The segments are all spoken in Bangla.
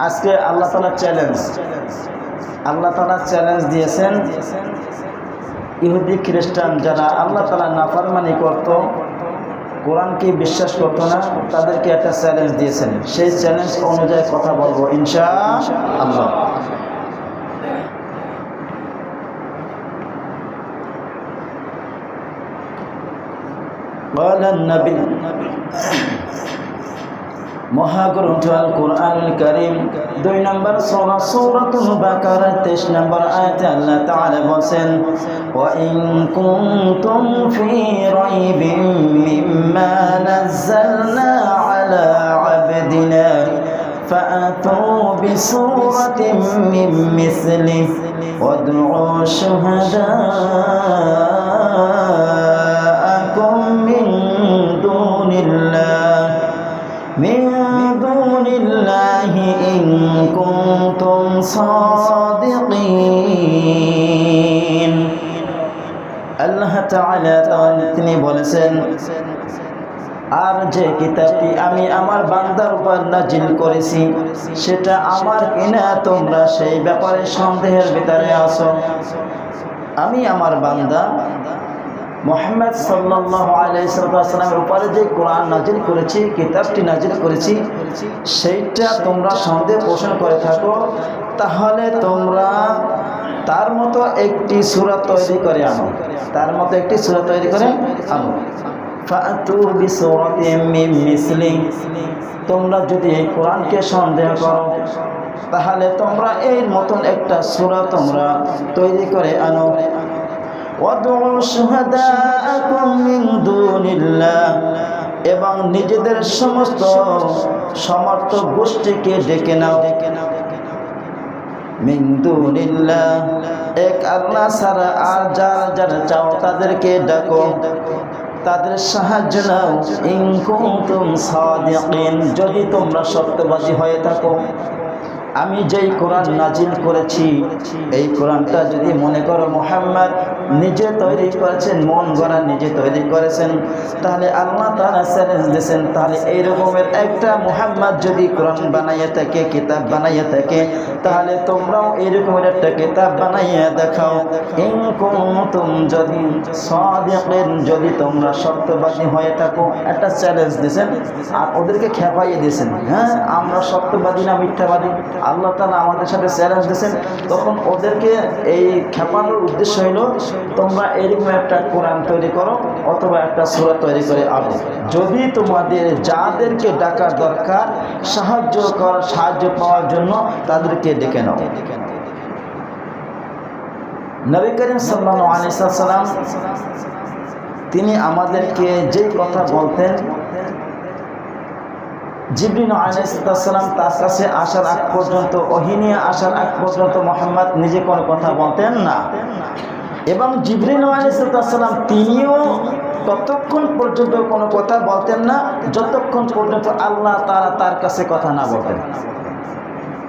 আজকে আল্লাহ তাআলা চ্যালেঞ্জ দিয়েছেন ইহুদি খ্রিস্টান যারা আল্লাহ তাআলা নাফরমানি করত, কোরআনকে বিশ্বাস করতো না, তাদেরকে একটা চ্যালেঞ্জ দিয়েছেন। সেই চ্যালেঞ্জ অনুযায়ী কথা বলবো ইনশাআল্লাহ। قال النبي মহাগ্রন্থ আল কোরআনুল কারীম 2 নম্বর সূরা সূরাতুল বাকারা 23 নম্বর আয়াতে আল্লাহ তাআলা বলেন, ওয়া ইন কুনতুম ফি রাইবিন মিম্মা নাযালনা আলা আবদিনা ফাআতু বিসূরাতিন মিন মিসলিহি ওয়াদউ শুহাদাআকুম মিন দুনিল্লাহি ইন কুনতুম সাদিকিন। আল্লাহ তাআলা তিনি বলেছেন, আর যে কিতাবটি আমি আমার বান্দার উপর নাজিল করেছি সেটা আমার কিনা, তোমরা সেই ব্যাপারে সন্দেহের ভিতরে আছো। আমি আমার বান্দা মুহাম্মদ সাল্লাল্লাহু আলাইহি ওয়াসাল্লামের উপরে যে কোরআন নাজিল করেছি, কিতাবটি নাজিল করেছি, সেইটা তোমরা সন্দেহ পোষণ করে থাকো, তাহলে তোমরা তার মতো একটি সূরা তৈরি করে আনো, ফাআতু বিসূরাতিন মিন মিসলিহি। তোমরা যদি এই কোরআনকে সন্দেহ করো তাহলে তোমরা এর মতন একটা সূরা তোমরা তৈরি করে আনো। ওয়াদউ শুহাদাআকুম মিন দুনিল্লাহ, এবং নিজেদের সমস্ত সমর্থক গোষ্ঠীকে ডেকে নাও। মিন দুনিল্লাহ, এক আল্লাহ ছাড়া আর যারা চাও তাদেরকে ডাকো, তাদের সাহায্য নাও। ইন কুনতুম সাদিকিন, যদি তোমরা সত্যবাদী হয়ে থাকো। আমি যেই কোরআন নাজিল করেছি, এই কোরআনটা যদি মনে করো মুহাম্মদ নিজে তৈরি করেছেন, মন গড়া নিজে তৈরি করেছেন, তাহলে আল্লাহ তাআলা চ্যালেঞ্জ দিয়েছেন, তাহলে এই রকমের একটা মুহাম্মদ যদি কোরআন বানাইয়া থাকে, কিতাব বানাইয়া থাকে, তাহলে তোমরাও এই রকমের একটা কিতাব বানাইয়া দেখাও। ইন কুনতুম যদি সাদিকিন, যদি তোমরা সত্যবাদী হয়ে থাকো। একটা চ্যালেঞ্জ দিয়েছেন আর ওদেরকে খেপাইয়ে দিয়েছেন। হ্যাঁ, আমরা সত্যবাদী না মিথ্যাবাদী, আল্লাহ তাআলা আমাদের সাথে চ্যালেঞ্জ দিয়েছেন। তখন ওদেরকে এই খেপানোর উদ্দেশ্য হইল, তোমরা এরকম একটা কোরআন তৈরি করো অথবা একটা সূরা তৈরি করে আনো। যদি তোমাদের যাদেরকে ডাকার দরকার, সাহায্য পাওয়ার জন্য তাদেরকে ডেকে নাও। নবী করিম সাল্লাল্লাহু আলাইহি ওয়াসাল্লাম তিনি আমাদেরকে যে কথা বলতেন, জিবরিল আলাইহিস সালাম তার কাছে আসার আগ পর্যন্ত, ওহী নিয়ে আসার আগ পর্যন্ত মুহাম্মদ নিজে কোনো কথা বলতেন না। এবং জিবরিল আলাইহিস সালাম তিনিও ততক্ষণ পর্যন্ত কোনো কথা বলতেন না যতক্ষণ পর্যন্ত আল্লাহ তাআলা তার কাছে কথা না বলতেন।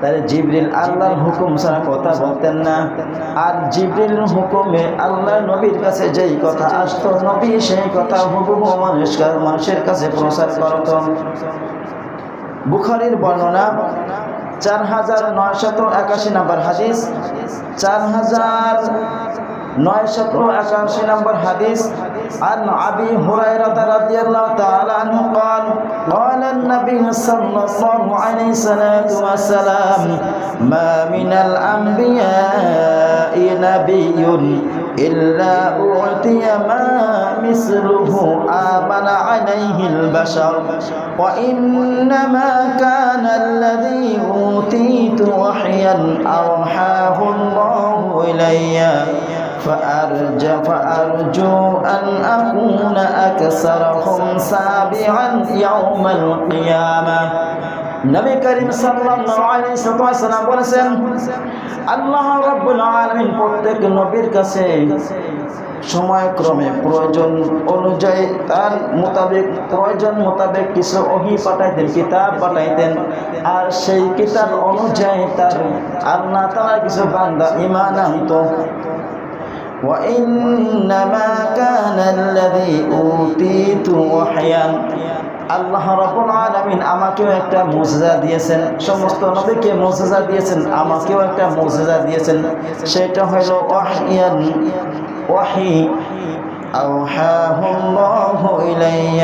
তাহলে জিবরিল আল্লাহর হুকুম ছাড়া কথা বলতেন না। আর জিবরিল হুকুমে আল্লাহ নবীর কাছে যেই কথা আসতো, নবী সেই কথা হুবহু মানুষের কাছে প্রচার করতেন। বুখারীর বর্ণনা 4981 নম্বর হাদিস, 4981 নম্বর হাদিস। عن أبي هريرة رضي الله تعالى عنه قال قال النبي صلى الله عليه وسلم ما من الأنبياء نبي إلا أعطي ما مثله آمن عليه البشر وإنما كان الذي أوتيت وحيا أوحاه الله إلي فأرجو أن أكون أكثرهم سابعا يوم القيامة। নবী করিম সাল্লাল্লাহু আলাইহি ওয়াসাল্লাম বলেছেন, আল্লাহ রাব্বুল আলামিন প্রত্যেক নবীর কাছে সময়ক্রমে প্রয়োজন অনুযায়ী তার মোতাবেক প্রয়োজন মোতাবেক কিছু ওহী পাঠাইতেন, কিতাব পাঠাইতেন। আর সেই কিতাব অনুযায়ী তার আল্লাহ তাআলা কিছু বান্দা ঈমান আনতো। وإنما كان الذي أوتيت وحيا আল্লাহ রাব্বুল আলামিন আমাকেও একটা মুজিজা দিয়েছেন, সমস্ত নবীকে মুজিজা দিয়েছেন, আমাকেও একটা মুজিজা দিয়েছেন। সেটা হলো ওয়াহি أوحاه الله إلي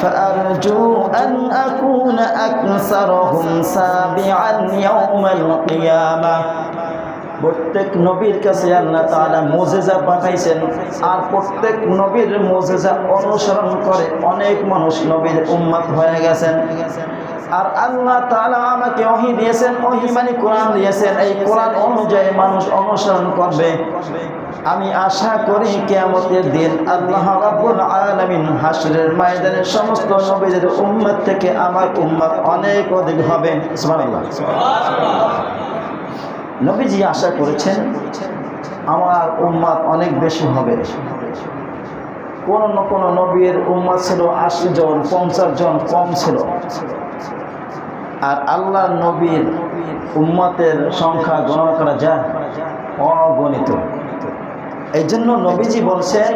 فأرجو أن أكون أكثرهم سابعا يوم القيامة। প্রত্যেক নবীর কাছে আল্লাহ তাআলা মুজিজা পাঠাইছেন, আর প্রত্যেক নবীর মুজিজা অনুসরণ করে অনেক মানুষ নবীর উম্মত হয়ে গেছেন। আর আল্লাহ তাআলা আমাকে ওহী দিয়েছেন, ওহী মানে কোরআন দিয়েছেন, এই কোরআন অনুযায়ী মানুষ অনুসরণ করবে। আমি আশা করি কিয়ামতের দিন আল্লাহ রাব্বুল আলামিন হাশরের ময়দানে সমস্ত নবীদের উম্মত থেকে আমার উম্মত অনেক অধিক হবে। সুবহানাল্লাহ। নবীজি আশা করেছেন আমার উম্মত অনেক বেশি হবে। কোন নবীর উম্মত ছিল 80 জন, 50 জন, কম ছিল। আর আল্লাহর নবীর উম্মতের সংখ্যা গণনা করা যায় অগণিত। এই জন্য নবীজি বলছেন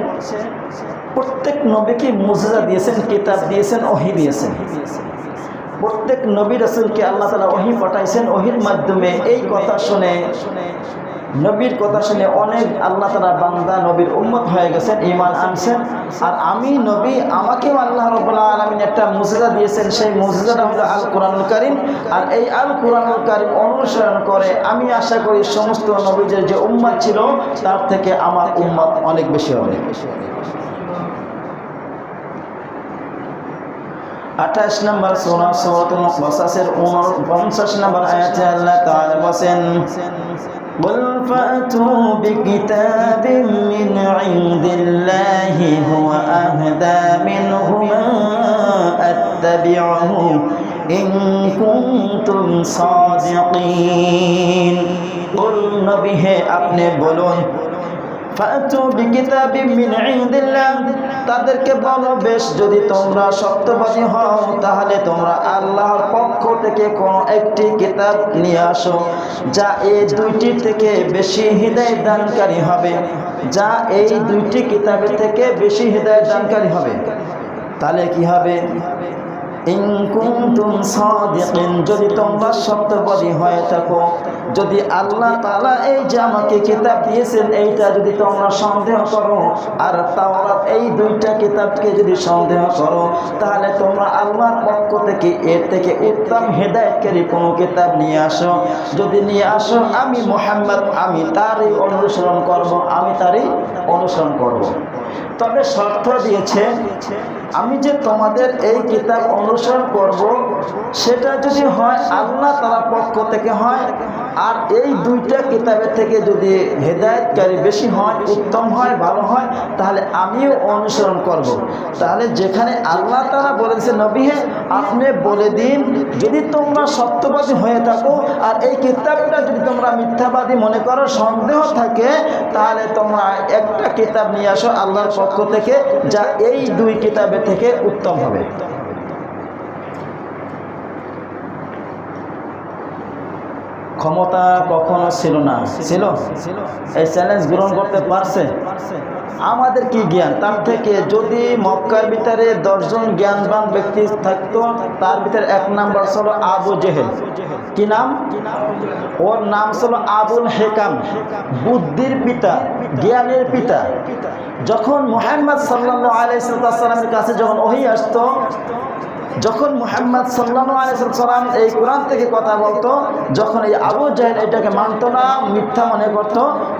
প্রত্যেক নবীকে মুজিজা দিয়েছেন, কিতাব দিয়েছেন, ওহী দিয়েছেন। প্রত্যেক নবী রাসূলকে আল্লাহ তাআলা ওহী পাঠাইছেন, ওহীর মাধ্যমে এই কথা শুনে, নবীর কথা শুনে অনেক আল্লাহ তাআলা বান্দা নবীর উম্মত হয়ে গেছেন, ঈমান আনছেন। আর আমি নবী, আমাকেও আল্লাহ রাব্বুল আলামিন একটা মুজিজা দিয়েছেন, সেই মুজিজাটা হলো আল কোরআনুল কারীম। আর এই আল কোরআনুল কারীম অনুসরণ করে আমি আশা করি সমস্ত নবীদের যে উম্মত ছিল তার থেকে আমার উম্মত অনেক বেশি হবে। 28 নম্বর সূরা সূরাতুল কাসাসের 49 নম্বর আয়াতে আল্লাহ তাআলা বলেন বল ফাতু বিকিতাবিম মিন ইনদিল্লাহি হুয়া আহদা মিনহুমা আত্তাবিউহু ইন কুনতুম সাদিকিন। বল নবী হে আপনি বলুন ফাতু বিকিতাবিম মিন ইনদিল্লাহ, তাদেরকে বলো বেশ যদি তোমরা সত্যবাদী হও তাহলে তোমরা আল্লাহর পক্ষ থেকে কোন একটি কিতাব নিয়ে আসো যা এই দুইটি থেকে বেশি হিদায়াত দানকারী হবে, যা এই দুইটি কিতাবের থেকে বেশি হিদায়াত দানকারী হবে। তাহলে কি হবে? ইন কুনতুম সাদিকিন, যদি তোমরা সত্যবাদী হয়ে থাকো। যদি আল্লাহ তাআলা এই যে আমাকে কিতাব দিয়েছেন এইটা যদি তোমরা সন্দেহ করো, আর তাওরাত এই দুইটা কিতাবকে যদি সন্দেহ করো, তাহলে তোমরা আল্লাহর পক্ষ থেকে এর থেকে উত্তম হেদায়েতকারী কোনো কিতাব নিয়ে আসো। যদি নিয়ে আসো আমি মুহাম্মদ, আমি তারই অনুসরণ করব, আমি তারই অনুসরণ করব। তবে শর্ত দিয়েছে আমি যে তোমাদের এই কিতাব অনুসরণ করব সেটা যদি হয় আল্লাহ তাআলার পক্ষ থেকে হয়, আর এই দুইটা কিতাবের থেকে যদি হেদায়েতকারী বেশি হয়, উত্তম হয়, ভালো হয়, তাহলে আমিও অনুসরণ করব। তাহলে যেখানে আল্লাহ তাআলা বলেছে নবী হে আপনি বলে দিন যদি তোমরা সত্যবাদী হয়ে থাকো আর এই কিতাবটা যদি তোমরা মিথ্যাবাদী মনে করো, সন্দেহ থাকে, তাহলে তোমরা একটা কিতাব নিয়ে আসো আল্লাহর পক্ষ থেকে যা এই দুই কিতাবের থেকে উত্তম হবে। ক্ষমতা কখনো ছিল না, ছিল? এই চ্যালেঞ্জ গ্রহণ করতে পারছে? আমাদের কি জ্ঞান তার থেকে? যদি মক্কার ভিতরে 10 জন জ্ঞানবান ব্যক্তি থাকতো, তার ভিতরে 1 নাম্বার ছিল আবু জেহেল। কি নাম? ওর নাম ছিল আবুল হেকাম, বুদ্ধির পিতা, জ্ঞানের পিতা। যখন মুহাম্মদ সাল্লাল্লাহু আলাইহি ওয়াসাল্লামের কাছে যখন ওহী আসতো, যখন মুহাম্মদ সাল্লাল্লাহু আলাইহি ওয়াসাল্লাম এই কোরআন থেকে কথা বলতো, যখন এই আবু জেহেল এটাকে মানত না, মিথ্যা মনে করত,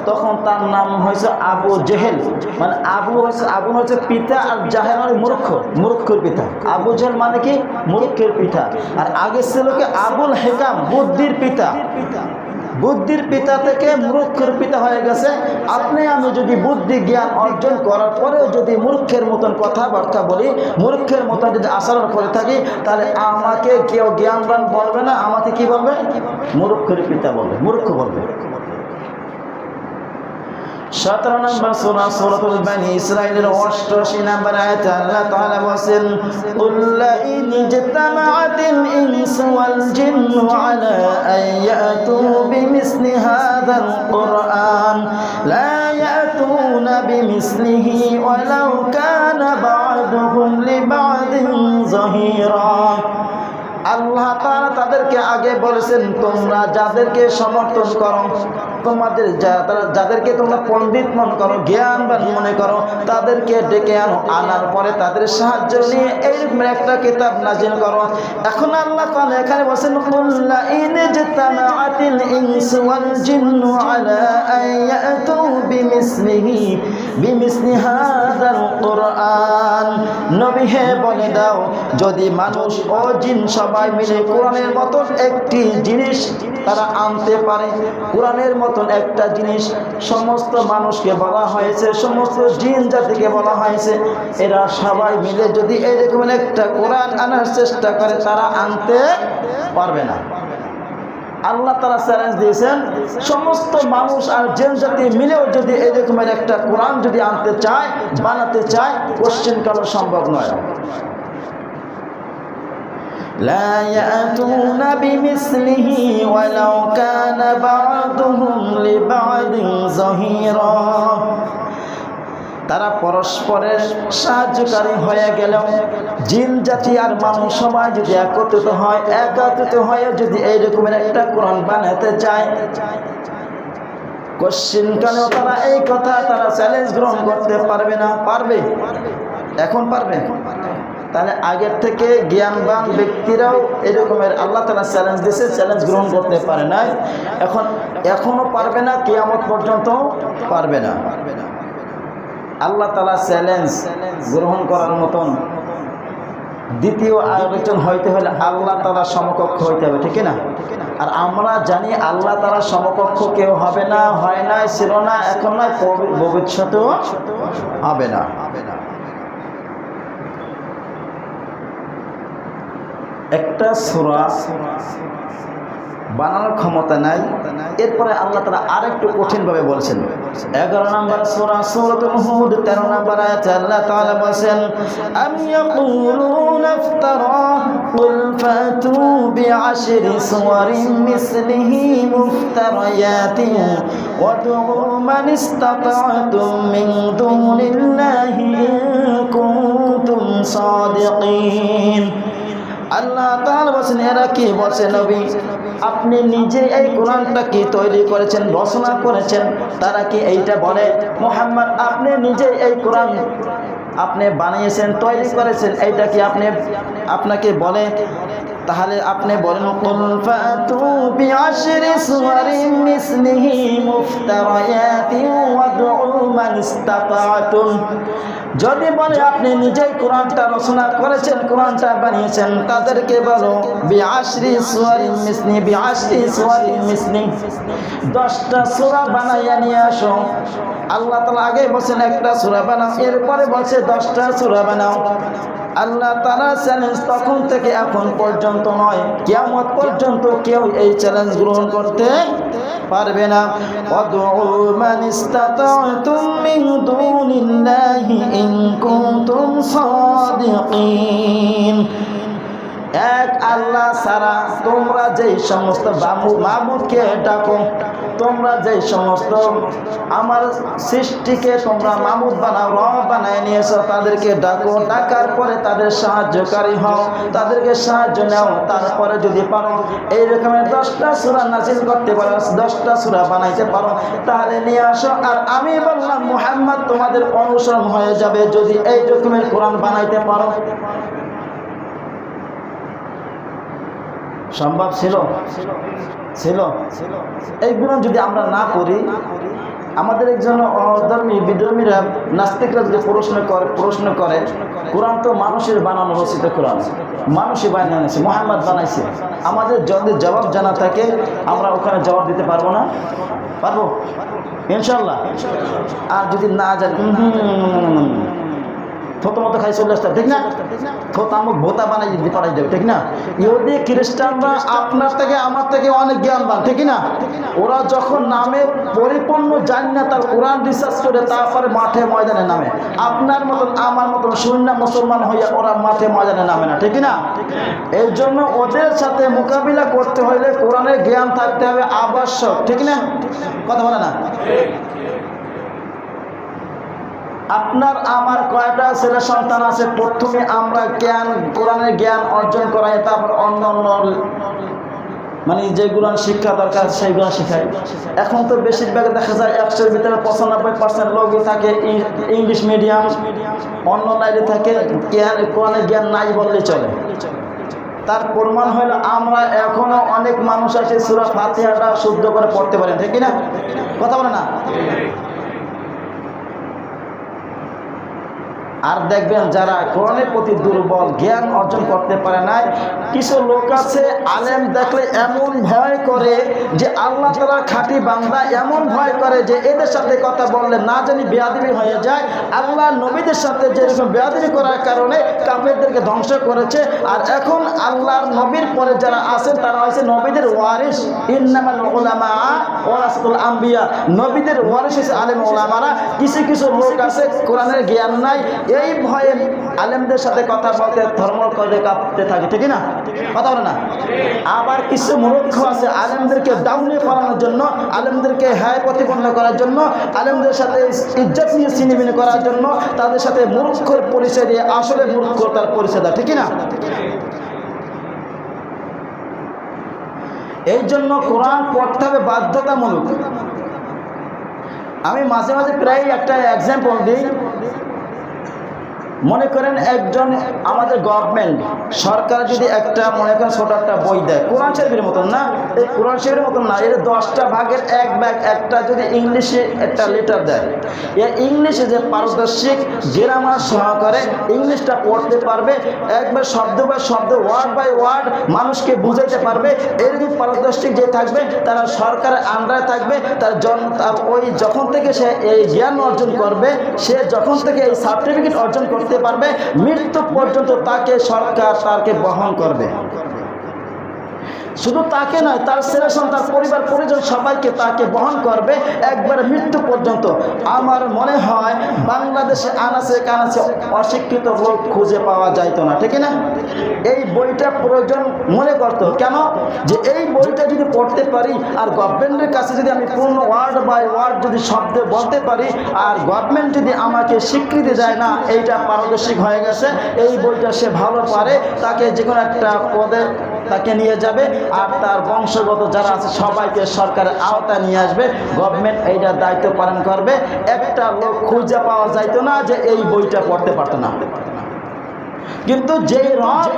তখন তার নাম হয়েছে আবু জেহেল। মানে আবু হচ্ছে পিতা, আর জাহেল মানে মূর্খ, মূর্খের পিতা। আবু জেহেল মানে কি? মূর্খের পিতা। আর আগে ছিল কি আবুল হেকাম, বুদ্ধির পিতা। বুদ্ধির পিতা থেকে মূর্খের পিতা হয়ে গেছে। আপনি আমি যদি বুদ্ধি জ্ঞান অর্জন করার পরেও যদি মূর্খের মতন কথাবার্তা বলি, মূর্খের মতন যদি আচরণ করে থাকি, তাহলে আমাকে কেউ জ্ঞানবান বলবে না, আমাকে কি বলবে? মূর্খের পিতা বলবে, মূর্খ বলবে। 17 নম্বর সূরা সূরাতুল বনী ইসরাঈলের 88 নম্বর আয়াতে আল্লাহ তাআলা বলেন কুল লা ইন ইজতামাআতিল ইনসু ওয়াল জিন্নু আলা আন ইয়াতু বিমিসলি হাযাল কুরআন লা ইয়াতুনা বিমিসলিহি ওয়ালাউ কানা বা'দুহুম লিবা'দিন ظهيرا আল্লাহ তাআলা তাদেরকে আগে বলেছেন তোমরা যাদেরকে সমর্থন করো, তোমাদের যাদেরকে তোমরা পণ্ডিত মনে করো, জ্ঞানবান মনে করো, তাদেরকে ডেকে আনো, আনার পরে তাদের সাহায্য নিয়ে এইরকম একটা কিতাব নাজিল করো। এখন আল্লাহ তাআলা এখানে বলেন কুল্লা ইন জাতামাআতিল ইনসু ওয়াল জিন্নু আলা আন ইয়াতু বিমিসলি হাযাল কুরআন। নবী হে বলে দাও, যদি মানুষ ও জিন সবাই মিলে কোরআনের মতন একটি জিনিস তারা আনতে পারে, কোরআনের মতন একটা জিনিস সমস্ত মানুষকে বলা হয়েছে, সমস্ত জিন জাতিকে বলা হয়েছে, এরা সবাই মিলে যদি এরকম একটা কোরআন আনার চেষ্টা করে তারা আনতে পারবে না। আল্লাহ তাআলা চ্যালেঞ্জ দিয়েছেন সমস্ত মানুষ আর জিন জাতি মিলেও যদি এরকমের একটা কোরআন যদি আনতে চায়, বানাতে চায়, কোশ্চেন কালো সম্ভব নয়। لا يأتون بمثله ولو كان بعضهم لبعض ظهيرا। তারা পরস্পরের সাহায্যকারী হয়ে গেলেও জিন জাতি আর মানুষ সবাই যদি একত্রিত হয়ে যদি এই রকমের একটা কোরআন বানাতে চায়, কোশ্চেন কালেও তারা এই কথা তারা চ্যালেঞ্জ গ্রহণ করতে পারবে না। পারবে? এখন পারবে? তাহলে আগের থেকে জ্ঞানবান ব্যক্তিরাও এরকমের আল্লাহ তাআলা চ্যালেঞ্জ দিয়েছে, চ্যালেঞ্জ গ্রহণ করতে পারে নাই, এখনো পারবে না, কিয়ামত পর্যন্ত পারবে না। আল্লাহ তাআলা চ্যালেঞ্জ গ্রহণ করার মতন দ্বিতীয় আরেকজন হইতে হলে আল্লাহ তাআলা সমকক্ষ হইতে হবে, ঠিক না? আর আমরা জানি আল্লাহ তাআলা সমকক্ষ কেউ হবে না, হয় নাই, ছিল না, এখন নয়, ভবিষ্যতেও হবে না। একটা সূরা বানানোর ক্ষমতা নাই, এরপরে আল্লাহ তাআলা আরেকটু কঠিন ভাবে বলছেন। 11 নম্বর সূরা সূরাতুল হুদ 13 নম্বর আয়াতে আল্লাহ তাআলা বলেন আম ইয়াকুলুনা ইফতারা কুল ফাতু বিআশরি সুওয়ারিন মিসলিহি মুফতারিয়াতিন ওয়াদউ মান ইসতাতা'তুম মিন দুনিল্লাহি ইন কুনতুম সাদিকিন। আল্লাহ তাআলা বলেন এরা কি বলছে নবী, আপনি নিজে এই কোরআনটা কি তৈরি করেছেন, রচনা করেছেন? তারা কি এইটা বলে মুহাম্মদ আপনি নিজে এই কোরআন আপনি বানিয়েছেন, তৈরি করেছেন, এইটা কি আপনাকে বলে? তাহলে আপনি বলেন কুল ফাতু বিআশরি সুওয়ারিন মিসলিহি মুফতারিয়াতিন ওয়াদউ মান ইসতাতা'তুম। যদি বলে আপনি নিজেই কোরআনটা রচনা করেছেন, কোরআনটা বানিয়েছেন, তাদেরকে বলো বিআশরি সুওয়ারিন মিসলি 10টা সূরা বানাইয়া নিয়ে আসো। আল্লাহ তাআলা আগে বলেন একটা সূরা বানাও, এরপরে বলছে 10টা সূরা বানাও। আল্লাহ তাআলা চ্যালেঞ্জ তখন থেকে এখন পর্যন্ত নয়, কিয়ামত পর্যন্ত কেউ এই চ্যালেঞ্জ গ্রহণ করতে পারবে না। ওয়াদউ মান ইসতাতা'তুম মিন দুনিল্লাহি ইন কুনতুম সাদিকিন। এক আল্লাহ ছাড়া তোমরা যেই সমস্ত মাবুদকে ডাকো, তোমরা যেই সমস্ত আমার সৃষ্টিকে তোমরা মাবুদ বানাও, রব বানায় নিয়েছো, তাদেরকে ডাকো, ডাকার পরে তাদের সাহায্যকারী হও, তাদেরকে সাহায্য নাও। তারপরে যদি পারো এই রকমের 10টা সূরা নাজিল করতে পারো, 10টা সূরা বানাইতে পারো, তাহলে নিয়ে আসো। আর আমি বললাম মুহাম্মদ তোমাদের অনুসরণ হয়ে যাবে যদি এই রকমের কোরআন বানাইতে পারো। সম্ভব ছিল? এইগুলো যদি আমরা না করি, আমাদের একজন অধর্মী বিধর্মীরা নাস্তিকরা যদি প্রশ্ন করে কোরআন তো মানুষের বানানো রচিত, কোরআন মানুষই বানিয়েছে, মুহাম্মদ বানাইছে, আমাদের যদি জবাব জানা থাকে আমরা ওখানে জবাব দিতে পারবো না? পারবো ইনশাআল্লাহ। আর যদি না জানি থতমত খাই চলে আসতে, ঠিক না? থতামুক ভোতা বানাই পাঠাই দেবে, ঠিক না? ইহুদি খ্রিস্টানরা আপনার থেকে আমার থেকে অনেক জ্ঞানবান, ঠিক না? ওরা যখন নামে পরিপূর্ণ জানি না তার কোরআন রিসার্চ করে তারপরে মাঠে ময়দানে নামে, আপনার মতন আমার মতন শূন্য মুসলমান হইয়া ওরা মাঠে ময়দানে নামে না, ঠিক না? এই জন্য ওদের সাথে মোকাবিলা করতে হইলে কোরআনের জ্ঞান থাকতে হবে আবশ্যক, ঠিক না? কথা বলে না? আপনার আমার কয়টা ছেলে সন্তান আছে, প্রথমে আমরা কোরআনের জ্ঞান অর্জন করাই, তারপর অন্য মানে যেগুলো শিক্ষা দরকার সেইগুলো শেখাই। এখন তো বেশিরভাগ দেখা যায় 100-এর ভিতরে 95% লোকই থাকে ইংলিশ মিডিয়াম, অন্য লাইনে থাকে, কোরআনের জ্ঞান নাই বললেই চলে। তার প্রমাণ হলো আমরা এখনো অনেক মানুষ আছে সূরা ফাতিহাটা শুদ্ধ করে পড়তে পারেন, ঠিক না? কথা বলে না? আর দেখবেন যারা কোরআনের প্রতি দুর্বল, জ্ঞান অর্জন করতে পারে নাই, কিছু লোক আছে আলেম দেখলে এমন ভয় করে যে আল্লাহ তাআলা খাঁটি বান্দা, এমন ভয় করে যে এদের সাথে কথা বললে না জানি বেয়াদবি হয়ে যায়। আল্লাহ নবীদের সাথে যেরকম বেয়াদবি করার কারণে কাফেরদেরকে ধ্বংস করেছে। আর এখন আল্লাহর নবীর পরে যারা আছেন তারা হচ্ছে নবীদের ওয়ারিস। ইন্নামাল উলামা ওয়ারাসাতুল আম্বিয়া, নবীদের ওয়ারিস হচ্ছে আলেম ওলামারা। কিছু কিছু লোক আছে কোরআনের জ্ঞান নাই, এই ভয়ে আলেমদের সাথে কথা বলতে ধর্ম করে কাঁপতে থাকে, ঠিক না? কথা বলে না? আবার কিছু মূর্খ আছে আলেমদেরকে ডাউনে করানোর জন্য, আলেমদেরকে হ্যায় প্রতিপন্ন করার জন্য, আলেমদের সাথে ইজ্জত নিয়ে ছিনিমিনি করার জন্য তাদের সাথে মূর্খর পরিচয় দিয়ে আসলে মূর্খতার পরিচয় দেয়, ঠিক না? এই জন্য কোরআন পড়তে হবে বাধ্যতামূলক। আমি মাঝে মাঝে প্রায় একটা এক্সাম্পল দিই। মনে করেন একজন আমাদের গভর্নমেন্ট সরকার যদি একটা মনে করেন ছোট একটা বই দেয়, কোরআন শরীফের মতন না, এই কোরআন শরীফের মতন না, এর 10টা ভাগের এক ভাগ একটা যদি ইংলিশে একটা লেটার দেয়, এই ইংলিশে যে পারদর্শিক গ্রামার সহকারে ইংলিশটা পড়তে পারবে, একবার শব্দ বাই শব্দ, ওয়ার্ড বাই ওয়ার্ড মানুষকে বুঝাইতে পারবে, এরকম পারদর্শিক যে থাকবে তারা সরকারের আন্ডারে থাকবে। তার ওই যখন থেকে সে এই জ্ঞান অর্জন করবে, সে যখন থেকে এই সার্টিফিকেট অর্জন করতে পারবে, মৃত্যু পর্যন্ত তাকে সরকার তাকে বহন করবে। শুধু তাকে নয়, তার ছেলে সন্তান, পরিবার পরিজন সবাইকে তাকে বহন করবে একবার মৃত্যু পর্যন্ত। আমার মনে হয় বাংলাদেশে আনাচে কানাচে অশিক্ষিত লোক খুঁজে পাওয়া যাইতো না, ঠিক না? এই বইটা প্রয়োজন মনে করতো। কেন? যে এই বইটা যদি পড়তে পারি আর গভর্নমেন্টের কাছে যদি আমি পূর্ণ ওয়ার্ড বাই ওয়ার্ড যদি শব্দ বলতে পারি, আর গভর্নমেন্ট যদি আমাকে স্বীকৃতি দেয় না এইটা পারদর্শিক হয়ে গেছে, এই বইটা সে ভালো পারে, তাকে যে কোনো একটা পদে তাকে নিয়ে যাবে আর তার বংশগত যারা আছে সবাইকে সরকারের আওতায় নিয়ে আসবে, গভর্নমেন্ট এইটার দায়িত্ব পালন করবে। একটা লোক খুঁজে পাওয়া যাইতো না যে এই বইটা পড়তে পারতো না। কিন্তু যেই রব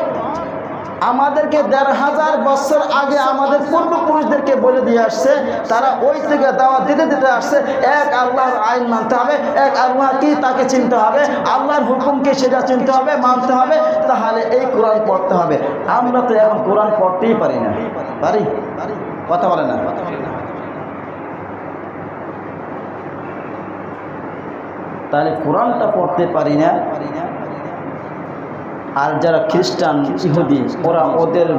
আমাদেরকে 1500 বছর আগে আমাদের পূর্বপুরুষদেরকে বলে দিয়ে আসছে, তারা ওই থেকে দাওয়াত দিতে দিতে আসছে এক আল্লাহর আইন মানতে হবে, এক আল্লাহ কি তাকে চিনতে হবে, আল্লাহর হুকুমকে সেটা চিনতে হবে, মানতে হবে, তাহলে এই কোরআন পড়তে হবে। আমরা তো এখন কোরআন পড়তেই পারি না। পারি? কথা বলে না? তাহলে কোরআনটা পড়তে পারি না। আর যারা খ্রিস্টান, ইহুদি, ওরা ওদের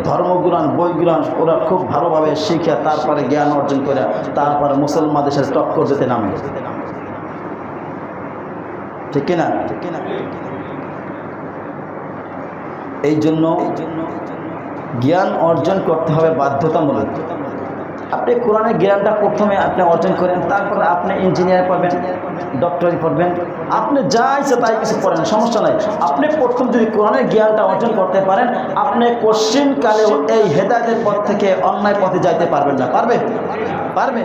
ধর্মগুলান বইগুলান ওরা খুব ভালোভাবে শিখে তারপরে জ্ঞান অর্জন করে তারপরে মুসলমানদের সাথে টক্কর দিতে নামে, ঠিক কিনা? এই জন্য জ্ঞান অর্জন করতে হবে বাধ্যতামূলক। আপনি কোরআনের জ্ঞানটা প্রথমে আপনি অর্জন করেন, তারপরে আপনি ইঞ্জিনিয়ার পড়বেন, ডক্টরি পড়বেন, আপনি যা ইচ্ছে তাই কিছু পড়েন, সমস্যা নাই। আপনি প্রথম যদি কোরআনের জ্ঞানটা অর্জন করতে পারেন, আপনি কোশ্চিনকালেও এই হেদায়েতের পথ থেকে অন্যায় পথে যাইতে পারবেন না। পারবে? পারবে।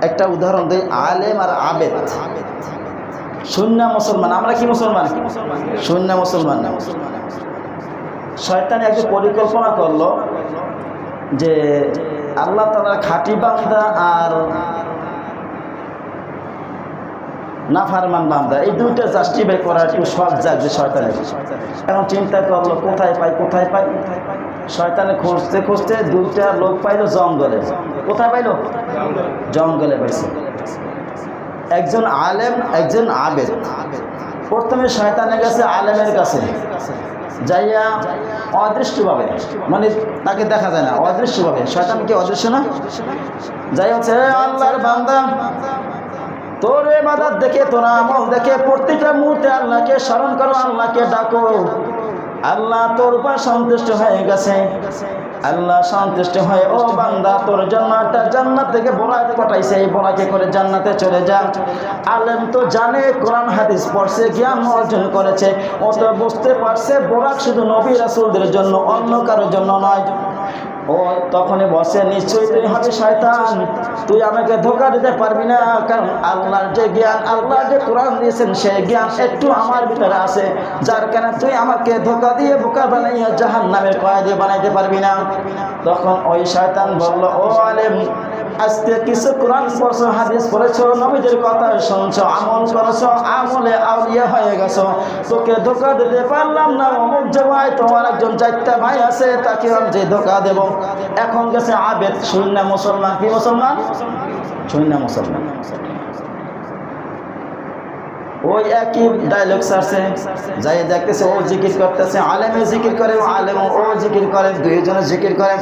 একটা উদাহরণ দিই, আলেম আর আবেদ। সুন্নাহ মুসলমান, আমরা কি মুসলমান? সুন্নাহ মুসলমান। শয়তান একটা পরিকল্পনা করলো যে আল্লাহ তাআলার খাঁটি বান্দা আর নাফরমান বান্দা এই দুইটা জাস্টিফাই করার একটু শখ জাগছে শয়তানের। এখন চিন্তা করলো কোথায় পাই। শয়তানে খুঁজতে খুঁজতে দুইটা লোক পাইলো জঙ্গলে। কোথায় পাইলো? জঙ্গলে পাইছে। একজন আলেম, একজন আবেদ। প্রথমে শয়তানে গেছে আলেমের কাছে, যাইয়া অদৃশ্যভাবে, মানে তাকে দেখা যায় না, অদৃশ্যভাবে। শয়তান কি অদৃশ্য না? যাই হচ্ছে আল্লাহর বান্দা, তোর ইবাদত দেখে, তোর আমল দেখে প্রত্যেকটা মুহূর্তে আল্লাহকে স্মরণ করো, আল্লাহকে ডাকো, আল্লাহ তোর উপর সন্তুষ্ট হয়ে গেছে। আল্লাহ সন্তুষ্ট হয়ে ও বান্দা তোর জন্য একটা জান্নাত থেকে বোরাক পাঠাইছে, এই বোরাকে করে জান্নাতে চলে যা। আলেম তো জানে, কোরআন হাদিস পড়ছে, জ্ঞান অর্জন করেছে, ও তো বুঝতে পারছে বোরাক শুধু নবী রাসূলদের জন্য, অন্য কারোর জন্য নয়। ও তখনই বসে, নিশ্চয়ই তুই হবে শয়তান, তুই আমাকে ধোঁকা দিতে পারবি না, কারণ আল্লাহর যে জ্ঞান, আল্লাহ যে কোরআন দিয়েছেন সেই জ্ঞান একটু আমার ভিতরে আছে, যার কারণে তুই আমাকে ধোঁকা দিয়ে বোকা বানাইয়া জাহান্নামের কয়েদি বানাইতে পারবি না। তখন ওই শয়তান বলল, ও আলেম, আজকে কিছু কোরআন পড়ছো, হাদিস পড়েছো, নবীদের কথা শুনছো, আমল করেছো, আমলে আউলিয়া হয়ে গেছো, তোকে ধোঁকা দিতে পারলাম না। অমুক জায়গায় তোমার একজন চারটা ভাই আছে, তাকে আমি যে ধোঁকা দেব। এখন গেছে আবেদ, শূন্য মুসলমান। কি মুসলমান? শূন্য মুসলমান। ওই একই ডায়লগ সারছে, যাই দেখতেছে ও জিকির করতেছে, আলেমে জিকির করে, আলেম ও জিকির করে, দুইজনে জিকির করে।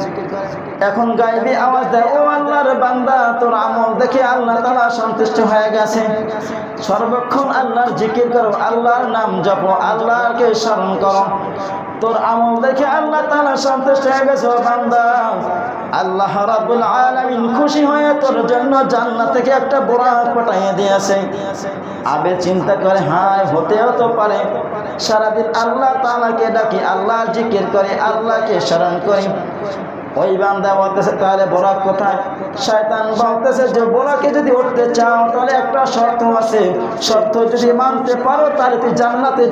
এখন গায়েবী আওয়াজ দেয়, ও আল্লাহর বান্দা, তোর আমল দেখে আল্লাহ তাআলা সন্তুষ্ট হয়ে গেছে, সর্বক্ষণ আল্লাহর জিকির করো, আল্লাহর নাম জপো, আল্লাহকে স্মরণ করো, তোর আমল দেখে আল্লাহ তাআলা সন্তুষ্ট হয়ে গেছে। বান্দা, আল্লাহ রাব্বুল আলামিন খুশি হয়ে তোর জন্য জান্নাত থেকে একটা বোরাক পাঠিয়ে দিয়েছে। আবে চিন্তা করে, হায় হতেও তো পারে, সারাদিন আল্লাহ তাআলাকে ডাকি, আল্লাহর জিকির করে, আল্লাহকে স্মরণ করি। ওই বান্দা বলতেছে, তাহলে বোরাক কোথায়? শয়তান বলতেছে যে বোরাকে যদি উঠতে চাও তাহলে একটা শর্ত আছে, শর্ত যদি মানতে পারো তাহলে তুই জান্নাতে